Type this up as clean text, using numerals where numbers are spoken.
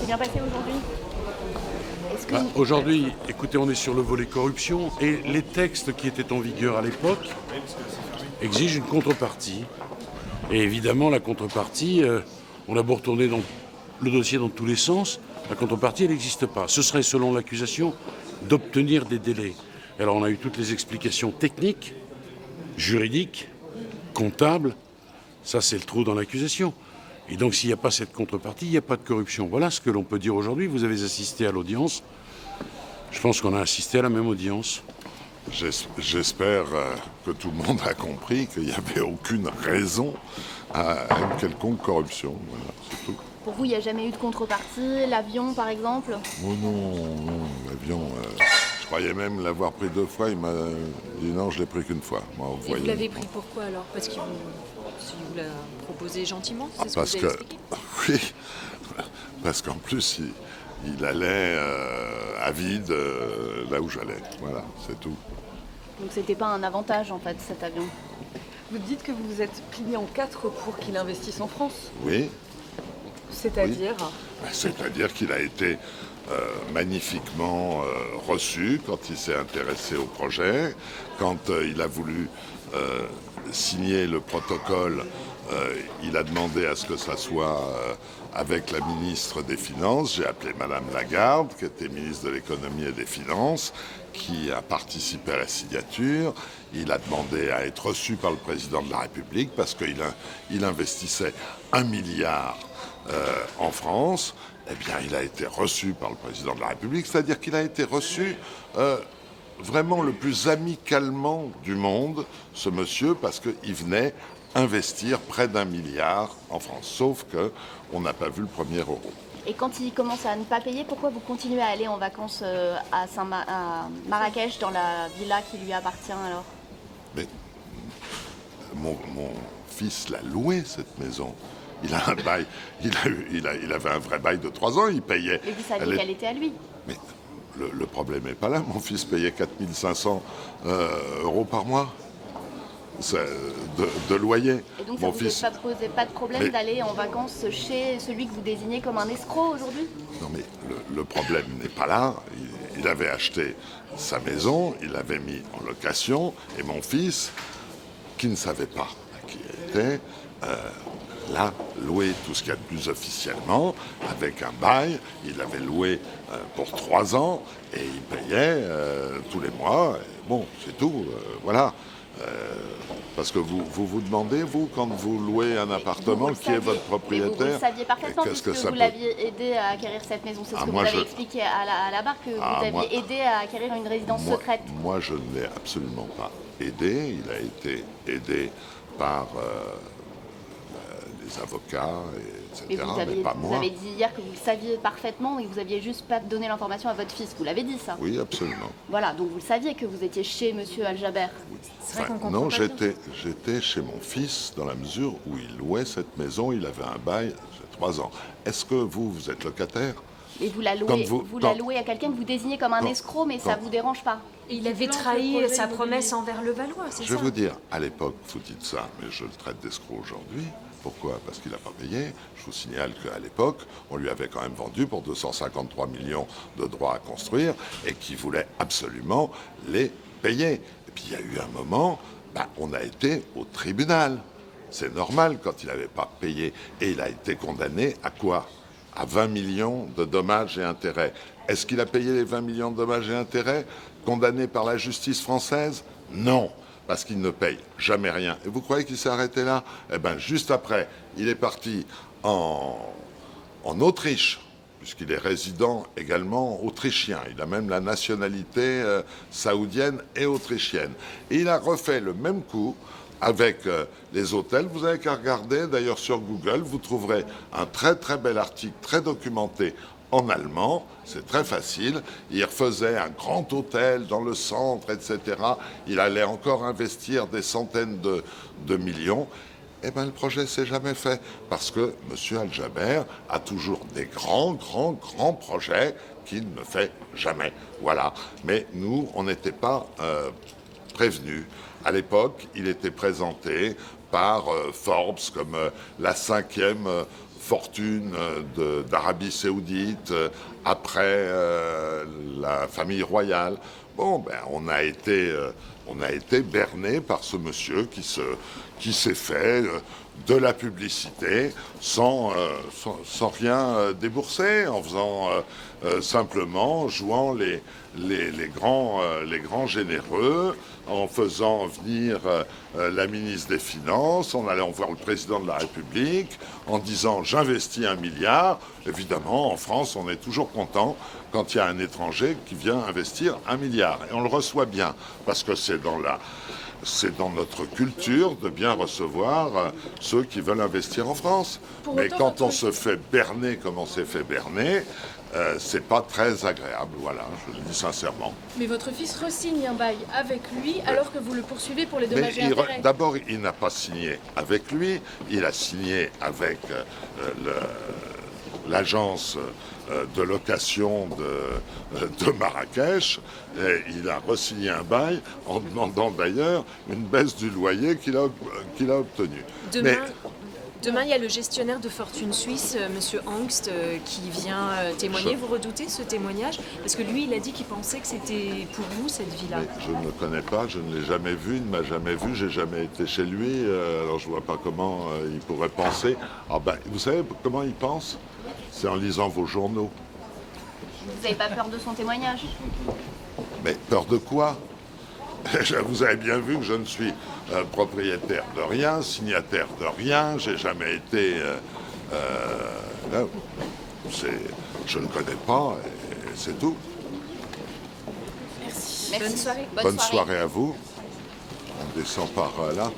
bien passé aujourd'hui? Aujourd'hui, écoutez, on est sur le volet corruption et les textes qui étaient en vigueur à l'époque exigent une contrepartie. Et évidemment, la contrepartie, on a beau retourner dans le dossier dans tous les sens, la contrepartie, elle n'existe pas. Ce serait, selon l'accusation, d'obtenir des délais. Alors, on a eu toutes les explications techniques, juridiques, comptables. Ça, c'est le trou dans l'accusation. Et donc, s'il n'y a pas cette contrepartie, il n'y a pas de corruption. Voilà ce que l'on peut dire aujourd'hui. Vous avez assisté à l'audience. Je pense qu'on a assisté à la même audience. J'espère que tout le monde a compris qu'il n'y avait aucune raison à une quelconque corruption. Voilà, c'est tout. Pour vous, il n'y a jamais eu de contrepartie? L'avion, par exemple? Oh non, l'avion, je croyais même l'avoir pris 2 fois. Il m'a dit non, je l'ai pris qu'une fois. Moi, Et vous l'avez pris pourquoi alors? Parce qu'il vous l'a proposé gentiment? C'est ce que vous avez expliqué? Oui, parce qu'en plus, il allait avide là où j'allais. Voilà, c'est tout. Donc c'était pas un avantage en fait cet avion? Vous dites que vous vous êtes plié en 4 pour qu'il investisse en France. Oui. C'est-à-dire? Oui. C'est-à-dire qu'il a été magnifiquement reçu quand il s'est intéressé au projet, quand il a voulu signer le protocole. Il a demandé à ce que ça soit avec la ministre des Finances. J'ai appelé Madame Lagarde, qui était ministre de l'économie et des Finances, qui a participé à la signature. Il a demandé à être reçu par le président de la République parce qu'il investissait 1 milliard en France. Eh bien, il a été reçu par le président de la République, c'est-à-dire qu'il a été reçu vraiment le plus amicalement du monde, ce monsieur, parce qu'il venait investir près d'1 milliard en France. Sauf qu'on n'a pas vu le premier euro. Et quand il commence à ne pas payer, pourquoi vous continuez à aller en vacances à Marrakech, dans la villa qui lui appartient alors? Mais mon fils l'a loué, cette maison. Il a un bail, il avait un vrai bail de 3 ans, il payait. Et vous saviez qu'elle était à lui? Mais le problème n'est pas là. Mon fils payait 4 500 euros par mois de loyer. Et donc ça ne vous posait pas de problème d'aller en vacances chez celui que vous désignez comme un escroc aujourd'hui? Non mais le problème n'est pas là. Il avait acheté sa maison, il l'avait mis en location, et mon fils, qui ne savait pas qui il était, l'a loué tout ce qu'il y a de plus officiellement, avec un bail. Il l'avait loué pour 3 ans, et il payait tous les mois. Et bon, c'est tout, voilà. Parce que vous demandez, vous, quand vous louez un appartement, qui est votre propriétaire? Vous le saviez parfaitement, puisque vous l'aviez aidé à acquérir cette maison. C'est ce que vous avez expliqué à la barre, que vous aviez aidé à acquérir une résidence secrète. Moi, je ne l'ai absolument pas aidé. Il a été aidé par les avocats, etc., mais pas moi. Vous avez dit hier que vous le saviez parfaitement et que vous aviez juste pas donné l'information à votre fils. Vous l'avez dit, ça? Oui, absolument. Voilà, donc vous le saviez que vous étiez chez Monsieur Al-Jaber. Non, j'étais chez mon fils dans la mesure où il louait cette maison. Il avait un bail de 3 ans. Est-ce que vous êtes locataire? Et vous la louez à quelqu'un que vous désignez comme un escroc, mais ça vous dérange pas? Et il avait trahi sa promesse envers Levallois, c'est ça? Je vais vous dire, à l'époque, vous dites ça, mais je le traite d'escroc aujourd'hui. Pourquoi? Parce qu'il n'a pas payé. Je vous signale qu'à l'époque, on lui avait quand même vendu pour 253 millions de droits à construire et qu'il voulait absolument les payer. Et puis il y a eu un moment, on a été au tribunal. C'est normal quand il n'avait pas payé. Et il a été condamné à quoi? À 20 millions de dommages et intérêts. Est-ce qu'il a payé les 20 millions de dommages et intérêts condamnés par la justice française? Non. Parce qu'il ne paye jamais rien. Et vous croyez qu'il s'est arrêté là? Eh bien, juste après, il est parti en Autriche, puisqu'il est résident également autrichien. Il a même la nationalité saoudienne et autrichienne. Et il a refait le même coup avec les hôtels. Vous n'avez qu'à regarder, d'ailleurs sur Google, vous trouverez un très très bel article, très documenté, en allemand, c'est très facile. Il refaisait un grand hôtel dans le centre, etc. Il allait encore investir des centaines de millions. Eh bien, le projet s'est jamais fait parce que M. Al-Jaber a toujours des grands projets qu'il ne fait jamais. Voilà. Mais nous, on n'était pas prévenus. À l'époque, il était présenté par Forbes comme la 5e fortune d'Arabie Saoudite, après la famille royale. Bon, ben, on a été berné par ce monsieur qui s'est fait de la publicité sans rien débourser, en faisant simplement, jouant les grands généreux, en faisant venir la ministre des Finances, en allant voir le président de la République, en disant « j'investis 1 milliard ». Évidemment, en France, on est toujours content quand il y a un étranger qui vient investir 1 milliard. Et on le reçoit bien, parce que c'est dans notre culture de bien recevoir ceux qui veulent investir en France. Mais quand on se fait berner comme on s'est fait berner, c'est pas très agréable, voilà, je le dis sincèrement. Mais votre fils re-signe un bail avec lui alors que vous le poursuivez pour les dommages et intérêts. D'abord, il n'a pas signé avec lui, il a signé avec l'agence de location de Marrakech, et il a re-signé un bail en demandant d'ailleurs une baisse du loyer qu'il a obtenu. Demain, il y a le gestionnaire de fortune suisse, Monsieur Angst, qui vient témoigner. Vous redoutez ce témoignage? Parce que lui, il a dit qu'il pensait que c'était pour vous, cette villa. Mais je ne le connais pas, je ne l'ai jamais vu, il ne m'a jamais vu, j'ai jamais été chez lui, alors je ne vois pas comment il pourrait penser. Ah ben, vous savez comment il pense? C'est en lisant vos journaux. Vous n'avez pas peur de son témoignage? Mais peur de quoi? Vous avez bien vu que je ne suis propriétaire de rien, signataire de rien, j'ai jamais été... je ne connais pas, et c'est tout. Merci. Bonne soirée. Bonne soirée à vous. On descend par là.